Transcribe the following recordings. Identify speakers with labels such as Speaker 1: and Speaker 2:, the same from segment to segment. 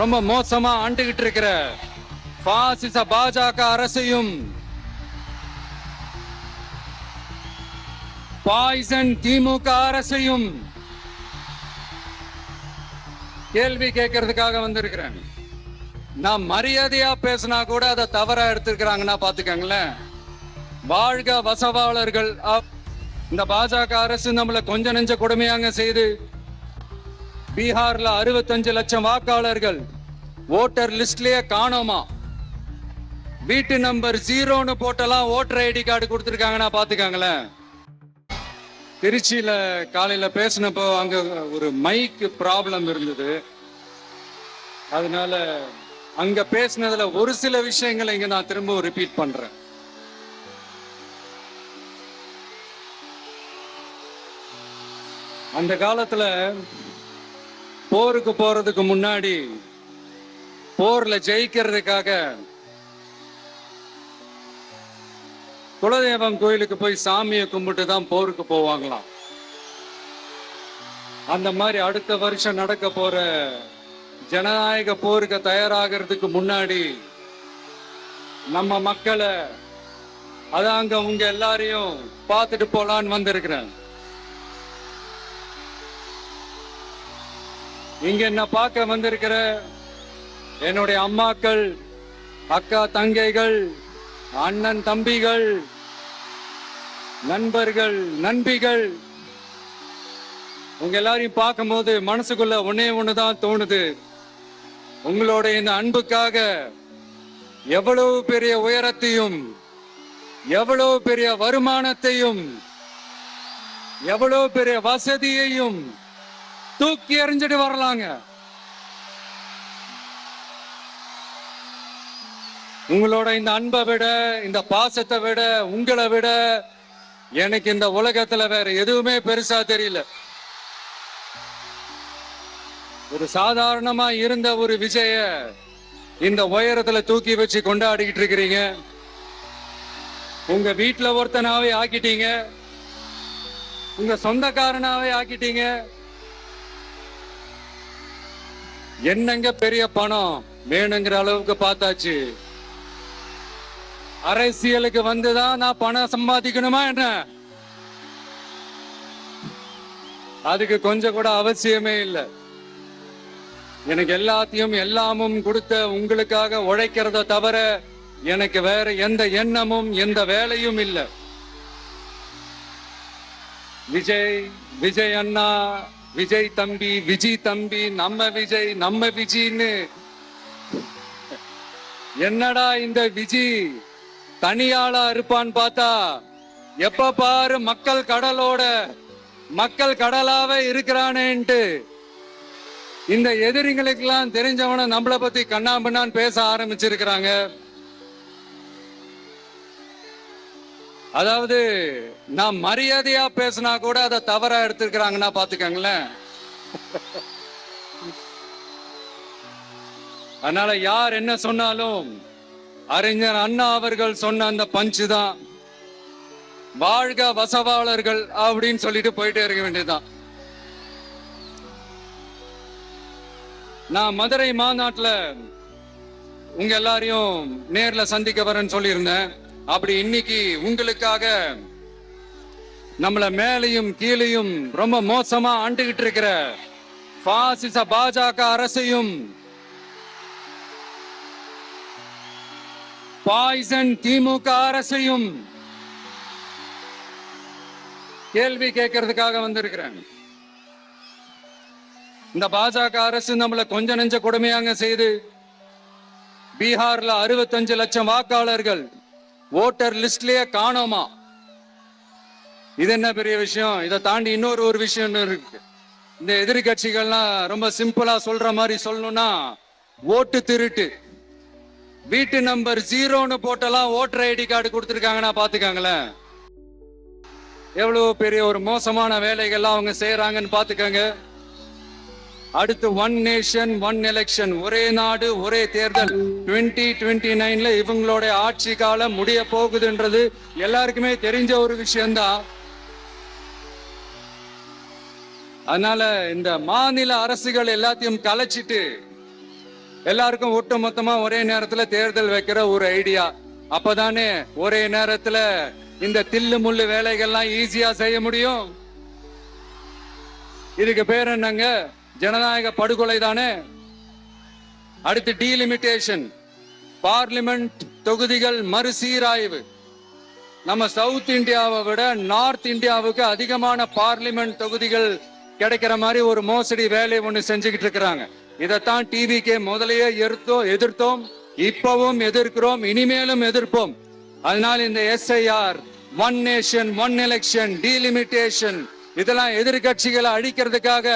Speaker 1: ரொம்ப மோசமா ஆண்டுகிட்டு இருக்கிற பாசிச பாஜக அரசையும் பாய்சன் திமுக அரசையும் கேள்வி கேட்கறதுக்காக வந்திருக்கிறேன். நான் மரியாதையா பேசினா கூட அதை தவறா எடுத்திருக்கிறாங்கன்னா பாத்துக்கங்களேன். வாழ்க வசவாளர்கள். இந்த பாஜக அரசு நம்மள கொஞ்ச நெஞ்ச கொடுமையாங்க செய்து பீகார்ல 65 லட்சம் வாக்காளர்கள் ஓட்டர் லிஸ்ட்லயே காணோமா. வீட்டு நம்பர் 0ன்னு போட்டெல்லாம் ஓட்டர் ஐடி கார்டு கொடுத்துருக்காங்கன்னா பாத்துக்காங்களேன். திருச்சியில காலையில பேசினப்போ அங்க ஒரு மைக் ப்ராப்ளம் இருந்தது. அதனால அங்க பேசினதுல ஒரு சில விஷயங்களை இங்க நான் திரும்ப ரிப்பீட் பண்றேன். அந்த காலத்துல போருக்கு போறதுக்கு முன்னாடி போர்ல ஜெயிக்கிறதுக்காக குலதெய்வம் கோயிலுக்கு போய் சாமியை கும்பிட்டு தான் போருக்கு போவாங்களாம். அந்த மாதிரி அடுத்த வருஷம் நடக்க போற ஜனநாயக போருக்கு தயாராகிறதுக்கு முன்னாடி நம்ம மக்களை அதாங்க உங்க எல்லாரையும் பார்த்துட்டு போலான்னு வந்திருக்கிறேன். இங்க என்ன பார்க்க வந்திருக்கிற என்னுடைய அம்மாக்கள், அக்கா தங்கைகள், அண்ணன் தம்பிகள், நண்பர்கள், நண்பிகள், உங்க எல்லாரையும் பார்க்கும் போது மனசுக்குள்ள ஒன்னே ஒண்ணுதான் தோணுது. உங்களோட இந்த அன்புக்காக எவ்வளவு பெரிய உயரத்தையும், எவ்வளவு பெரிய வருமானத்தையும், எவ்வளவு பெரிய வசதியையும் தூக்கி எறிஞ்சிட்டு வரலாங்க. உங்களோட இந்த அன்பை விட, இந்த பாசத்தை விட, உங்களை விட எனக்கு இந்த உலகத்துல வேற எதுவுமே பெருசா தெரியல. ஒரு சாதாரணமா இருந்த ஒரு விஜய இந்த உயரத்துல தூக்கி வச்சு கொண்டாடிக்கிட்டு இருக்கிறீங்க. உங்க வீட்டுல ஒருத்தனாவே ஆக்கிட்டீங்க, உங்க சொந்தக்காரனாவே ஆக்கிட்டீங்க. என்னங்க பெரிய பணம் வேணுங்கிற அளவுக்கு பார்த்தாச்சு. அரசியலுக்கு வந்துதான் நான் பணம் சம்பாதிக்கணுமா என்ன? அதுக்கு கொஞ்சம் கூட அவசியமே இல்லை. எனக்கு எல்லாத்தையும் எல்லாமும் கொடுத்த உங்களுக்காக உழைக்கிறத தவிர எனக்கு வேற எந்த எண்ணமும் எந்த வேலையும் இல்லை. விஜய், விஜய் அண்ணா, விஜய் தம்பி, விஜய் தம்பி, நம்ம விஜய், நம்ம விஜய்ன்னு என்னடா இந்த விஜய் தனியாளா இருப்பான்னு பார்த்தா எப்ப பாரு மக்கள் கடலோட மக்கள் கடலாவே இருக்கிறானேன்ட்டு இந்த எதிரிகளுக்கெல்லாம் தெரிஞ்சவன நம்மளை பத்தி கண்ணாபின்னான்னு பேச ஆரம்பிச்சிருக்கிறாங்க. அதாவது நான் மரியாதையா பேசினா கூட அதை தவறா எடுத்திருக்கிறாங்கன்னா பாத்துக்கங்களேன். அதனால யார் என்ன சொன்னாலும் அறிஞர் அண்ணா அவர்கள் சொன்ன அந்த பஞ்சு தான், வாழ்க வசவாளர்கள் அப்படின்னு சொல்லிட்டு போயிட்டே இருக்க வேண்டியதுதான். நான் மதுரை மாநாட்டுல உங்க எல்லாரையும் நேர்ல சந்திக்க வரேன்னு சொல்லியிருந்தேன். அப்படி இன்னைக்கு உங்களுக்காக நம்மள மேலையும் கீழையும் ரொம்ப மோசமா ஆண்டுகிட்டு இருக்கிற பாசிச பாஜக அரசையும் பாய்சன் திமுக அரசையும் கேள்வி கேட்கறதுக்காக வந்திருக்கிறேன். இந்த பாஜக அரசு நம்மள கொஞ்ச நெஞ்ச கொடுமையாங்க செய்து பீகார்ல 65 லட்சம் வாக்காளர்கள் ஓட்டர் லிஸ்ட்லயே காணோமா. இது என்ன பெரிய விஷயம்? இதை தாண்டி இன்னொரு விஷயம் இருக்கு. இந்த எதிர்கட்சிகள்லாம் ரொம்ப சிம்பிளா சொல்ற மாதிரி சொல்லணும்னா ஓட்டு திருட்டு. வீட்டு நம்பர் 0ன்னு போட்டெல்லாம் ஓட்டர் ஐடி கார்டு கொடுத்துருக்காங்கன்னா பாத்துக்காங்களேன். எவ்வளவு பெரிய ஒரு மோசமான வேலைகள்லாம் அவங்க செய்யறாங்கன்னு பாத்துக்கங்க. அடுத்து ஒன் நேஷன் ஒன் எலெக்ஷன், ஒரே நாடு ஒரே தேர்தல் 2029ல இவங்களோட ஆட்சி காலம் முடிய போகுதுன்றது எல்லாருக்குமே தெரிஞ்ச ஒரு விஷயம்தான். அதனால இந்த மாநில அரசுகள் எல்லாத்தையும் கலைச்சிட்டு எல்லாருக்கும் ஒட்டு மொத்தமா ஒரே நேரத்துல தேர்தல் வைக்கிற ஒரு ஐடியா. அப்பதானே ஒரே நேரத்துல இந்த தில்லு முள்ளு வேலைகள்லாம் ஈஸியா செய்ய முடியும். இதுக்கு பேர் என்னங்க? ஜனநாயக படுகொலை தானே. அடுத்து டீலிமிட்டேஷன், பார்லிமெண்ட் தொகுதிகள் மறுசீராய்வு. நம்ம சவுத் இந்தியாவை விட நார்த் இந்தியாவுக்கு அதிகமான பார்லிமெண்ட் தொகுதிகள் கிடைக்கிற மாதிரி ஒரு மோசடி வேலை ஒண்ணு செஞ்சுக்கிட்டு இருக்கிறாங்க. இதைத்தான் டிவிக்கே முதலையே எதிர்த்தோம், இப்பவும் எதிர்க்கிறோம், இனிமேலும் எதிர்ப்போம். அதனால இந்த SIR, one nation one election, delimitation இதெல்லாம் எதிர்கட்சிகளை அழிக்கிறதுக்காக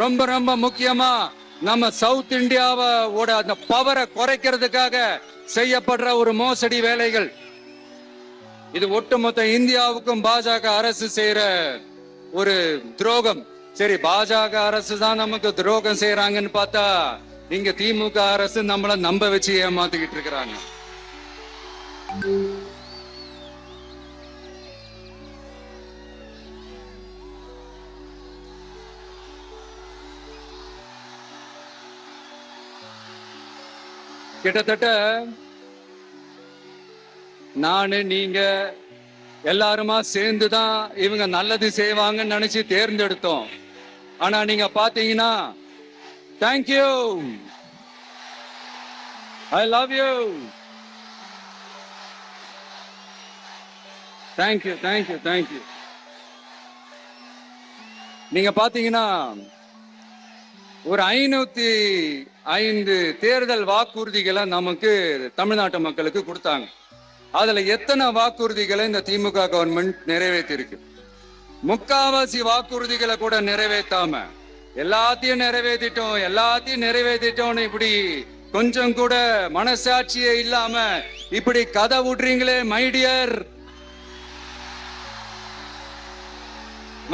Speaker 1: ரொம்ப ரொம்ப முக்கியமா நம்ம சவுத் இந்தியாவோட அந்த பவரை குறைக்கிறதுக்காக செய்யப்படுற ஒரு மோசடி வேலைகள். இது ஒட்டுமொத்த இந்தியாவுக்கும் பாஜக அரசு செய்யற ஒரு துரோகம். சரி, பாஜக அரசு தான் நமக்கு துரோகம் செய்யறாங்கன்னு பார்த்தா இங்க திமுக அரசு நம்மள நம்ப வச்சு ஏமாத்திக்கிட்டு இருக்கிறாங்க. கிட்டத்தட்ட நானு நீங்க எல்லாருமா சேர்ந்துதான் இவங்க நல்லது செய்வாங்கன்னு நினைச்சு தேர்ந்தெடுத்தோம். ஆனா நீங்க பாத்தீங்கன்னா, thank you, I love you, thank you thank you thank you. நீங்க பாத்தீங்கன்னா ஒரு 505 தேர்தல் வாக்குறுதிகளை நமக்கு தமிழ்நாட்டு மக்களுக்கு கொடுத்தாங்க. அதுல எத்தனை வாக்குறுதிகளை இந்த திமுக கவர்மெண்ட் நிறைவேற்றி இருக்கு? முக்காவாசி வாக்குறுதிகளை கூட நிறைவேற்றாம எல்லாத்தையும் நிறைவேற்றிட்டோம் இப்படி கொஞ்சம் கூட மனசாட்சியே இல்லாம இப்படி கதை விடுறீங்களே மைடியர்.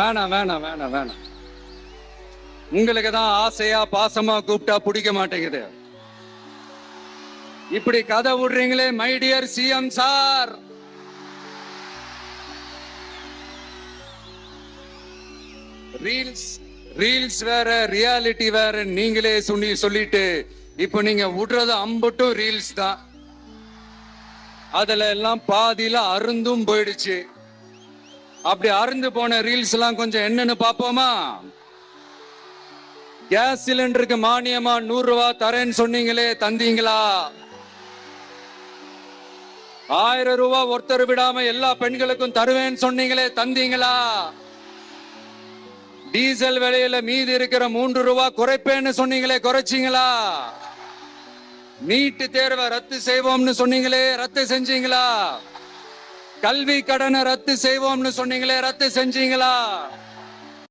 Speaker 1: வேணாம் வேணாம் வேணாம் வேணாம். உங்களுக்கு தான் ஆசையா பாசமா கூப்பிட்டா பிடிக்க மாட்டேங்குது. இப்படி கதை விடுறீங்களே மைடியர் சிஎம் சார். ரீல்ஸ் வேற, ரியாலிட்டி வேற நீங்களே சொல்லிட்டு இப்ப நீங்க விடுறது அம்பட்டும் ரீல்ஸ் தான். அதுல எல்லாம் பாதியில அருந்தும் போயிடுச்சு. அப்படி அருந்து போன ரீல்ஸ் எல்லாம் கொஞ்சம் என்னன்னு பாப்போமா? கேஸ் சிலிண்டருக்கு மானியமா 100 ரூபாய் தரேன்னு சொன்னீங்களே, தந்தீங்களா? 1000 ரூபாய் ஒருத்தர் விடாம எல்லா பெண்களுக்கும் தருவேன்னு சொன்னீங்களே, தந்தீங்களா? டீசல் விலையில மீதி இருக்கிற 3 ரூபாய் குறைப்பேன்னு சொன்னீங்களே, குறைச்சிங்களா? நீட் தேர்வை ரத்து செய்வோம்னு சொன்னீங்களே, ரத்து செஞ்சீங்களா? கல்வி கடனை ரத்து செய்வோம்னு சொன்னீங்களே, ரத்து செஞ்சீங்களா?